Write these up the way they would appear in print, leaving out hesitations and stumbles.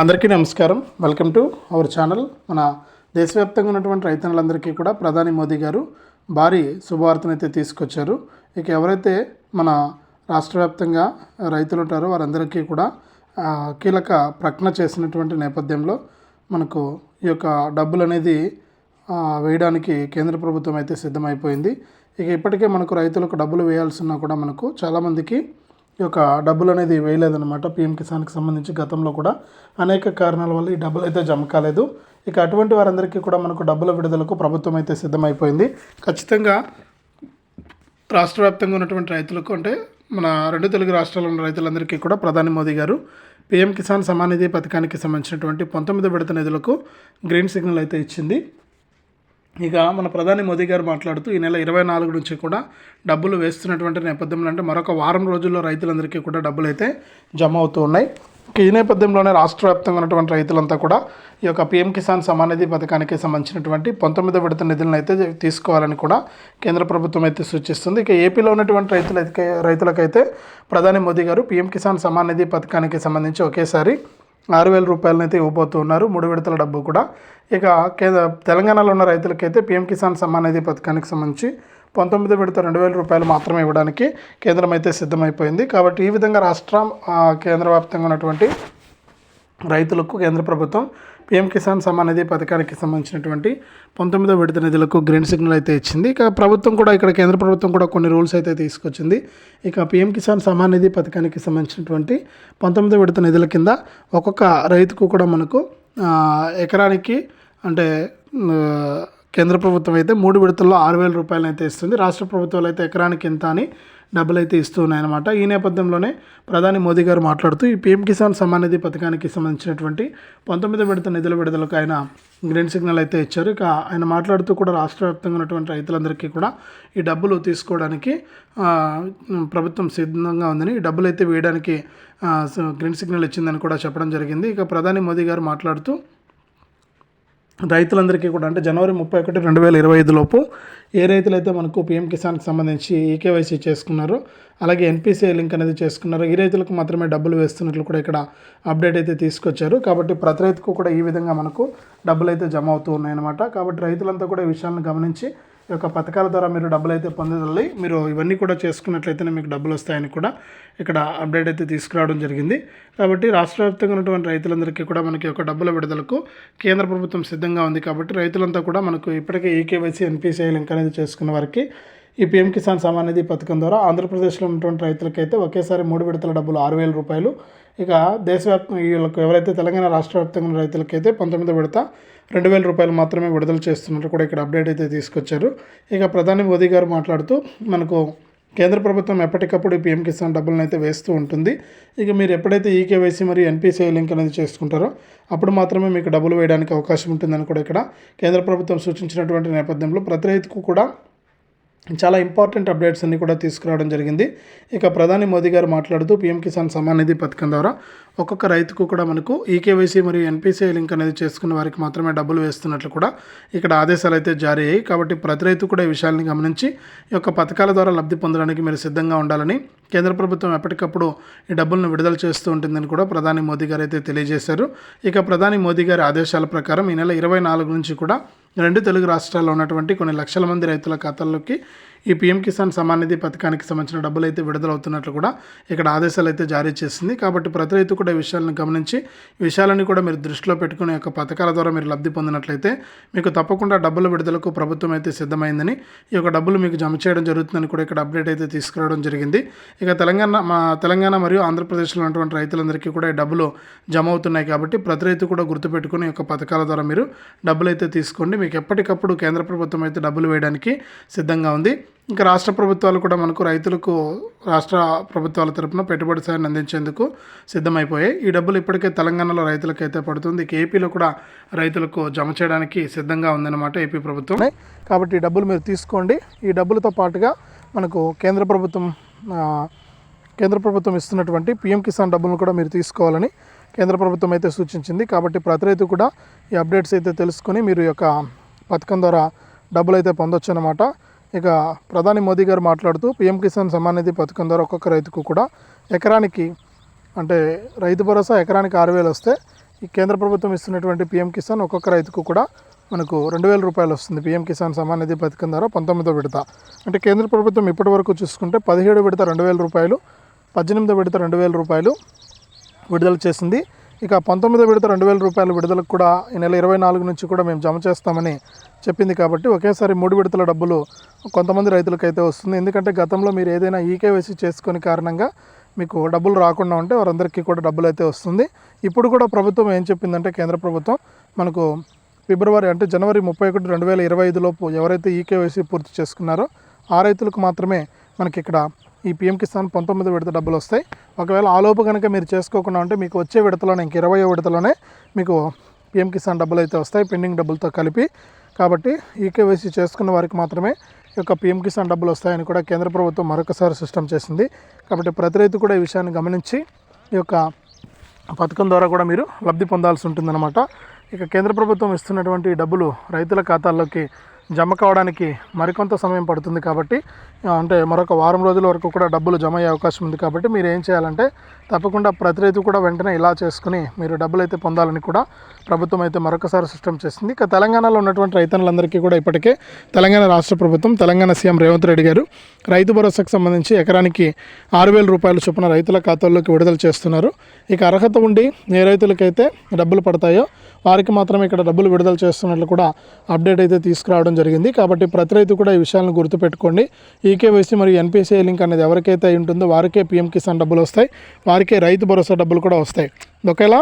అందరికీ నమస్కారం. Welcome to our channel. మన దేశవ్యాప్తంగా ఉన్నటువంటి రైతన్నులందరికీ కూడా ప్రధాని మోదీ గారు భారీ శుభవార్తనైతే తీసుకొచ్చారు. ఇక ఎవరైతే మన రాష్ట్ర వ్యాప్తంగా రైతులు ఉంటారో వారందరికీ కూడా కీలక ప్రకటన చేసినటువంటి నేపథ్యంలో మనకు ఈ యొక్క డబ్బులు అనేది వేయడానికి కేంద్ర ప్రభుత్వం అయితే సిద్ధమైపోయింది. ఇక ఇప్పటికే మనకు రైతులకు డబ్బులు వేయాల్సిన కూడా మనకు చాలామందికి ఈ యొక్క డబ్బులు అనేది వేయలేదన్నమాట. పీఎం కిసాన్కి సంబంధించి గతంలో కూడా అనేక కారణాల వల్ల ఈ డబ్బులు అయితే జమ కాలేదు. ఇక అటువంటి వారందరికీ కూడా మనకు డబ్బుల విడుదలకు ప్రభుత్వం అయితే సిద్ధమైపోయింది. ఖచ్చితంగా రాష్ట్ర వ్యాప్తంగా ఉన్నటువంటి రైతులకు అంటే మన రెండు తెలుగు రాష్ట్రాల్లో ఉన్న రైతులందరికీ కూడా ప్రధాని మోదీ గారు పీఎం కిసాన్ సమ్మాన్ నిధి పథకానికి సంబంధించినటువంటి 19వ విడత నిధులకు గ్రీన్ సిగ్నల్ అయితే ఇచ్చింది. ఇక మన ప్రధాని మోదీ గారు మాట్లాడుతూ ఈ నెల 24 నుంచి కూడా డబ్బులు వేస్తున్నటువంటి నేపథ్యంలో అంటే మరొక వారం రోజుల్లో రైతులందరికీ కూడా డబ్బులు అయితే జమ అవుతూ ఉన్నాయి. ఈ నేపథ్యంలోనే రాష్ట్ర వ్యాప్తంగా ఉన్నటువంటి రైతులంతా కూడా ఈ యొక్క పీఎం కిసాన్ సమ్మాన్ నిధి పథకానికి సంబంధించినటువంటి 19వ విడత నిధులను అయితే తీసుకోవాలని కూడా కేంద్ర ప్రభుత్వం అయితే సూచిస్తుంది. ఇక ఏపీలో ఉన్నటువంటి రైతులకైతే ప్రధాని మోదీ గారు పీఎం కిసాన్ సమ్మాన్ నిధి పథకానికి సంబంధించి ఒకేసారి 6,000 రూపాయలనైతే ఇవ్వబోతున్నారు. 3 విడతల డబ్బు కూడా. ఇక తెలంగాణలో ఉన్న రైతులకైతే పీఎం కిసాన్ సమ్మాన్ నిధి పథకానికి సంబంధించి 19వ విడత 2,000 రూపాయలు మాత్రమే ఇవ్వడానికి కేంద్రం అయితే సిద్ధమైపోయింది. కాబట్టి ఈ విధంగా కేంద్ర వ్యాప్తంగా ఉన్నటువంటి రైతులకు కేంద్ర ప్రభుత్వం పీఎం కిసాన్ సమ్మాన్ నిధి పథకానికి సంబంధించినటువంటి 19వ విడత నిధులకు గ్రీన్ సిగ్నల్ అయితే ఇచ్చింది. ఇక కేంద్ర ప్రభుత్వం కూడా కొన్ని రూల్స్ అయితే తీసుకొచ్చింది. ఇక పీఎం కిసాన్ సమ్మాన్ నిధి పథకానికి సంబంధించినటువంటి 19వ విడత నిధుల కింద ఒక్కొక్క రైతుకు కూడా మనకు ఎకరానికి అంటే కేంద్ర ప్రభుత్వం అయితే 3 విడతల్లో 6,000 రూపాయలు అయితే ఇస్తుంది. రాష్ట్ర ప్రభుత్వాలు అయితే ఎకరానికి ఎంత అని డబ్బులు అయితే ఇస్తూ ఉన్నాయన్నమాట. ఈ నేపథ్యంలోనే ప్రధాని మోదీ గారు మాట్లాడుతూ ఈ పీఎం కిసాన్ సమ్మాన్ నిధి పథకానికి సంబంధించినటువంటి 19వ విడత నిధుల విడుదలకు ఆయన గ్రీన్ సిగ్నల్ అయితే ఇచ్చారు. ఇక ఆయన మాట్లాడుతూ కూడా రాష్ట్ర వ్యాప్తంగా ఉన్నటువంటి రైతులందరికీ కూడా ఈ డబ్బులు తీసుకోవడానికి ప్రభుత్వం సిద్ధంగా ఉందని, ఈ డబ్బులు అయితే వేయడానికి గ్రీన్ సిగ్నల్ ఇచ్చిందని కూడా చెప్పడం జరిగింది. ఇక ప్రధాని మోదీ గారు మాట్లాడుతూ రైతులందరికీ కూడా అంటే జనవరి 31, 2025 లోపు ఏ రైతులైతే మనకు పీఎం కిసాన్కి సంబంధించి ఈకేవైసీ చేసుకున్నారో అలాగే ఎన్పిసిఐ లింక్ అనేది చేసుకున్నారో ఈ రైతులకు మాత్రమే డబ్బులు వేస్తున్నట్లు కూడా ఇక్కడ అప్డేట్ అయితే తీసుకొచ్చారు. కాబట్టి ప్రతి రైతుకు కూడా ఈ విధంగా మనకు డబ్బులు అయితే జమ అవుతూ ఉన్నాయన్నమాట. కాబట్టి రైతులంతా కూడా ఈ విషయాలను గమనించి ఈ యొక్క పథకాల ద్వారా మీరు డబ్బులు అయితే పొందగలి మీరు ఇవన్నీ కూడా చేసుకున్నట్లయితేనే మీకు డబ్బులు వస్తాయని కూడా ఇక్కడ అప్డేట్ అయితే తీసుకురావడం జరిగింది. కాబట్టి రాష్ట్ర వ్యాప్తంగా ఉన్నటువంటి రైతులందరికీ కూడా మనకి ఒక డబ్బుల విడుదలకు కేంద్ర ప్రభుత్వం సిద్ధంగా ఉంది. కాబట్టి రైతులంతా కూడా మనకు ఇప్పటికే ఈకేవైసీ ఎన్పిసిఐ లింక్ అనేది చేసుకున్న వారికి ఈ పీఎం కిసాన్ సమ్మాన్ నిధి పథకం ద్వారా ఆంధ్రప్రదేశ్లో ఉన్నటువంటి రైతులకైతే ఒకేసారి 3 విడతల డబ్బులు 6,000 రూపాయలు. ఇక దేశవ్యాప్తంగా వీళ్ళకు ఎవరైతే తెలంగాణ రాష్ట్ర వ్యాప్తంగా ఉన్న రైతులకైతే 19వ విడత 2,000 రూపాయలు మాత్రమే విడుదల చేస్తున్నట్టు కూడా ఇక్కడ అప్డేట్ అయితే తీసుకొచ్చారు. ఇక ప్రధాని మోదీ గారు మాట్లాడుతూ మనకు కేంద్ర ప్రభుత్వం ఎప్పటికప్పుడు ఈ పీఎం కిసాన్ డబ్బులను అయితే వేస్తూ ఉంటుంది. ఇక మీరు ఎప్పుడైతే ఈకేవైసీ మరియు ఎన్పిసిఐ లింక్ అనేది చేసుకుంటారో అప్పుడు మాత్రమే మీకు డబ్బులు వేయడానికి అవకాశం ఉంటుందని కూడా ఇక్కడ కేంద్ర ప్రభుత్వం సూచించినటువంటి నేపథ్యంలో ప్రతి రైతుకు కూడా చాలా ఇంపార్టెంట్ అప్డేట్స్ అన్నీ కూడా తీసుకురావడం జరిగింది. ఇక ప్రధాని మోదీ గారు మాట్లాడుతూ పీఎం కిసాన్ సమ్మాన్ నిధి పథకం ద్వారా ఒక్కొక్క రైతుకు కూడా మనకు ఈకేవైసీ మరియు ఎన్పిసిఐ లింక్ అనేది చేసుకున్న వారికి మాత్రమే డబ్బులు వేస్తున్నట్లు కూడా ఇక్కడ ఆదేశాలు అయితే జారీ అయ్యాయి. కాబట్టి ప్రతి రైతు కూడా ఈ విషయాన్ని గమనించి ఈ యొక్క పథకాల ద్వారా లబ్ధి పొందడానికి మీరు సిద్ధంగా ఉండాలని కేంద్ర ప్రభుత్వం ఎప్పటికప్పుడు ఈ డబ్బులను విడుదల చేస్తూ ఉంటుందని కూడా ప్రధాని మోదీ గారు అయితే తెలియజేశారు. ఇక ప్రధాని మోదీ గారి ఆదేశాల ప్రకారం ఈ నెల 24 నుంచి కూడా రెండు తెలుగు రాష్ట్రాల్లో ఉన్నటువంటి కొన్ని లక్షల మంది రైతుల ఖాతాల్లోకి ఈ పీఎం కిసాన్ సమ్మాన్ నిధి పథకానికి సంబంధించిన డబ్బులు అయితే విడుదలవుతున్నట్లు కూడా ఇక్కడ ఆదేశాలు అయితే జారీ చేసింది. కాబట్టి ప్రతి రైతు కూడా ఈ విషయాలను గమనించి ఈ విషయాలన్నీ కూడా మీరు దృష్టిలో పెట్టుకుని యొక్క పథకాల ద్వారా మీరు లబ్ధి పొందినట్లయితే మీకు తప్పకుండా డబ్బుల విడుదలకు ప్రభుత్వం అయితే సిద్ధమైందని, ఈ యొక్క డబ్బులు మీకు జమ చేయడం జరుగుతుందని కూడా ఇక్కడ అప్డేట్ అయితే తీసుకురావడం జరిగింది. ఇక తెలంగాణ మరియు ఆంధ్రప్రదేశ్లో ఉన్నటువంటి రైతులందరికీ కూడా ఈ డబ్బులు జమ అవుతున్నాయి. కాబట్టి ప్రతి రైతు కూడా గుర్తుపెట్టుకుని ఈ యొక్క పథకాల ద్వారా మీరు డబ్బులు అయితే తీసుకోండి. మీకు ఎప్పటికప్పుడు కేంద్ర ప్రభుత్వం అయితే డబ్బులు వేయడానికి సిద్ధంగా ఉంది. ఇంకా రాష్ట్ర ప్రభుత్వాలు కూడా మనకు రైతులకు రాష్ట్ర ప్రభుత్వాల తరపున పెట్టుబడి సాయాన్ని అందించేందుకు సిద్ధమైపోయాయి. ఈ డబ్బులు ఇప్పటికే తెలంగాణలో రైతులకైతే పడుతుంది. ఇక ఏపీలో కూడా రైతులకు జమ చేయడానికి సిద్ధంగా ఉందన్నమాట ఏపీ ప్రభుత్వం. కాబట్టి ఈ డబ్బులు మీరు తీసుకోండి. ఈ డబ్బులతో పాటుగా మనకు కేంద్ర ప్రభుత్వం ఇస్తున్నటువంటి పీఎం కిసాన్ డబ్బులను కూడా మీరు తీసుకోవాలని కేంద్ర ప్రభుత్వం అయితే సూచించింది. కాబట్టి ప్రతి రైతు కూడా ఈ అప్డేట్స్ అయితే తెలుసుకొని మీరు ఈ యొక్క పథకం ద్వారా డబ్బులు అయితే పొందొచ్చు అన్నమాట. ఇక ప్రధాని మోదీ గారు మాట్లాడుతూ పీఎం కిసాన్ సమ్మాన్ నిధి పథకం ద్వారా ఒక్కొక్క రైతుకు కూడా ఎకరానికి అంటే రైతు భరోసా ఎకరానికి 6,000 వస్తే ఈ కేంద్ర ప్రభుత్వం ఇస్తున్నటువంటి పీఎం కిసాన్ ఒక్కొక్క రైతుకు కూడా మనకు 2,000 రూపాయలు వస్తుంది. పీఎం కిసాన్ సమ్మాన్ నిధి పథకం ద్వారా 19వ విడత. అంటే కేంద్ర ప్రభుత్వం ఇప్పటి వరకు చూసుకుంటే 17 విడత 2,000 రూపాయలు, 18వ విడత 2,000 రూపాయలు విడుదల చేసింది. ఇక 19వ విడత 2,000 రూపాయల విడుదలకు కూడా ఈ నెల 24 నుంచి కూడా మేము జమ చేస్తామని చెప్పింది. కాబట్టి ఒకేసారి 3 విడతల డబ్బులు కొంతమంది రైతులకైతే వస్తుంది. ఎందుకంటే గతంలో మీరు ఏదైనా ఈకేవైసీ చేసుకునే కారణంగా మీకు డబ్బులు రాకుండా ఉంటే వారందరికీ కూడా డబ్బులు అయితే వస్తుంది. ఇప్పుడు కూడా ప్రభుత్వం ఏం చెప్పిందంటే కేంద్ర ప్రభుత్వం మనకు ఫిబ్రవరి అంటే జనవరి 31, 2025 లోపు ఎవరైతే ఈకేవైసీ పూర్తి చేసుకున్నారో ఆ రైతులకు మాత్రమే మనకి ఇక్కడ ఈ పీఎం కిసాన్ 19వ విడత డబ్బులు వస్తాయి. ఒకవేళ ఆలోపు కనుక మీరు చేసుకోకుండా ఉంటే మీకు వచ్చే విడతలోనే ఇంక 20వ విడతలోనే మీకు పీఎం కిసాన్ డబ్బులు అయితే వస్తాయి పెండింగ్ డబ్బులతో కలిపి. కాబట్టి ఈకేవైసీ చేసుకున్న వారికి మాత్రమే ఈ యొక్క పీఎం కిసాన్ డబ్బులు వస్తాయని కూడా కేంద్ర ప్రభుత్వం మరొకసారి సిస్టమ్ చేసింది. కాబట్టి ప్రతి రైతు కూడా ఈ విషయాన్ని గమనించి ఈ యొక్క పథకం ద్వారా కూడా మీరు లబ్ధి పొందాల్సి ఉంటుందన్నమాట. ఇక కేంద్ర ప్రభుత్వం ఇస్తున్నటువంటి డబ్బులు రైతుల ఖాతాల్లోకి జమ కావడానికి మరికొంత సమయం పడుతుంది. కాబట్టి అంటే మరొక వారం రోజుల వరకు కూడా డబ్బులు జమ అయ్యే అవకాశం ఉంది. కాబట్టి మీరు ఏం చేయాలంటే తప్పకుండా ప్రతి రైతు కూడా వెంటనే ఇలా చేసుకుని మీరు డబ్బులు అయితే పొందాలని కూడా ప్రభుత్వం అయితే మరొకసారి సిస్టమ్ చేసింది. ఇక తెలంగాణలో ఉన్నటువంటి రైతన్నులందరికీ కూడా ఇప్పటికే తెలంగాణ రాష్ట్ర ప్రభుత్వం, తెలంగాణ సీఎం రేవంత్ రెడ్డి గారు రైతు భరోసాకు సంబంధించి ఎకరానికి 6,000 రూపాయల చొప్పున రైతుల ఖాతాల్లోకి విడుదల చేస్తున్నారు. ఇక అర్హత ఉండి ఏ రైతులకైతే డబ్బులు పడతాయో వారికి మాత్రమే ఇక్కడ డబ్బులు విడుదల చేస్తున్నట్లు కూడా అప్డేట్ అయితే తీసుకురావడం జరిగింది. కాబట్టి ప్రతి రైతు కూడా ఈ విషయాలను గుర్తుపెట్టుకోండి. ఈకేవైసీ మరియు ఎన్పిసిఐ లింక్ అనేది ఎవరికైతే అయి ఉంటుందో వారికే పీఎం కిసాన్ డబ్బులు వస్తాయి, వారికే రైతు భరోసా డబ్బులు కూడా వస్తాయి. ఒకవేళ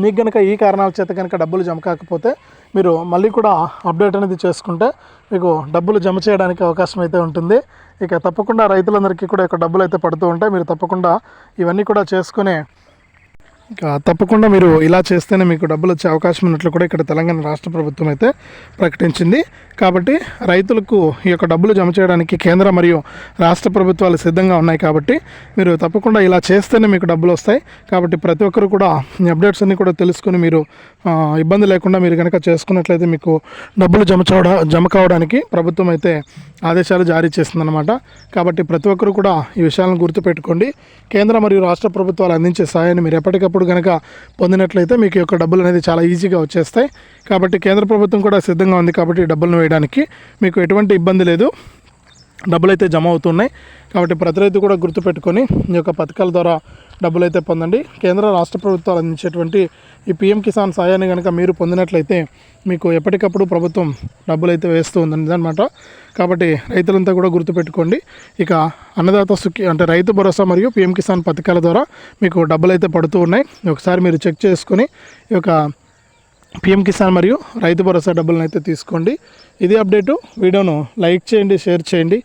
మీకు కనుక ఈ కారణాల చేత కనుక డబ్బులు జమ కాకపోతే మీరు మళ్ళీ కూడా అప్డేట్ అనేది చేసుకుంటే మీకు డబ్బులు జమ చేయడానికి అవకాశం అయితే ఉంటుంది. ఇక తప్పకుండా రైతులందరికీ కూడా ఇక డబ్బులు అయితే పడుతూ ఉంటాయి. మీరు తప్పకుండా ఇవన్నీ కూడా చేసుకునే తప్పకుండా మీరు ఇలా చేస్తేనే మీకు డబ్బులు వచ్చే అవకాశం ఉన్నట్లు కూడా ఇక్కడ తెలంగాణ రాష్ట్ర ప్రభుత్వం అయితే ప్రకటించింది. కాబట్టి రైతులకు ఈ యొక్క డబ్బులు జమ చేయడానికి కేంద్ర మరియు రాష్ట్ర ప్రభుత్వాలు సిద్ధంగా ఉన్నాయి. కాబట్టి మీరు తప్పకుండా ఇలా చేస్తేనే మీకు డబ్బులు వస్తాయి. కాబట్టి ప్రతి ఒక్కరు కూడా ఈ అప్డేట్స్ అన్నీ కూడా తెలుసుకొని మీరు ఇబ్బంది లేకుండా మీరు కనుక చేసుకున్నట్లయితే మీకు డబ్బులు జమ కావడానికి ప్రభుత్వం అయితే ఆదేశాలు జారీ చేస్తుందన్నమాట. కాబట్టి ప్రతి ఒక్కరు కూడా ఈ విషయాలను గుర్తుపెట్టుకోండి. కేంద్ర మరియు రాష్ట్ర ప్రభుత్వాలు అందించే సహాయాన్ని మీరు ఎప్పటికప్పుడు కనుక పొందినట్లయితే మీకు యొక్క డబ్బులు అనేది చాలా ఈజీగా వచ్చేస్తాయి. కాబట్టి కేంద్ర ప్రభుత్వం కూడా సిద్ధంగా ఉంది. కాబట్టి డబ్బులను వేయడానికి మీకు ఎటువంటి ఇబ్బంది లేదు, డబ్బులు అయితే జమ అవుతున్నాయి. కాబట్టి ప్రతి రైతు కూడా గుర్తుపెట్టుకొని ఈ యొక్క పథకాల ద్వారా డబ్బులు అయితే పొందండి. కేంద్ర రాష్ట్ర ప్రభుత్వాలు అందించేటువంటి ఈ పీఎం కిసాన్ సాయాన్ని కనుక మీరు పొందినట్లయితే మీకు ఎప్పటికప్పుడు ప్రభుత్వం డబ్బులు అయితే వేస్తూ ఉందన్నమాట. కాబట్టి రైతులంతా కూడా గుర్తుపెట్టుకోండి. ఇక అన్నదాత సుఖి అంటే రైతు భరోసా మరియు పీఎం కిసాన్ పథకాల ద్వారా మీకు డబ్బులు అయితే పడుతూ ఉన్నాయి. ఒకసారి మీరు చెక్ చేసుకొని ఈ యొక్క పీఎం కిసాన్ మరియు రైతు భరోసా డబ్బులను అయితే తీసుకోండి. ఇది అప్డేటు. వీడియోను లైక్ చేయండి, షేర్ చేయండి.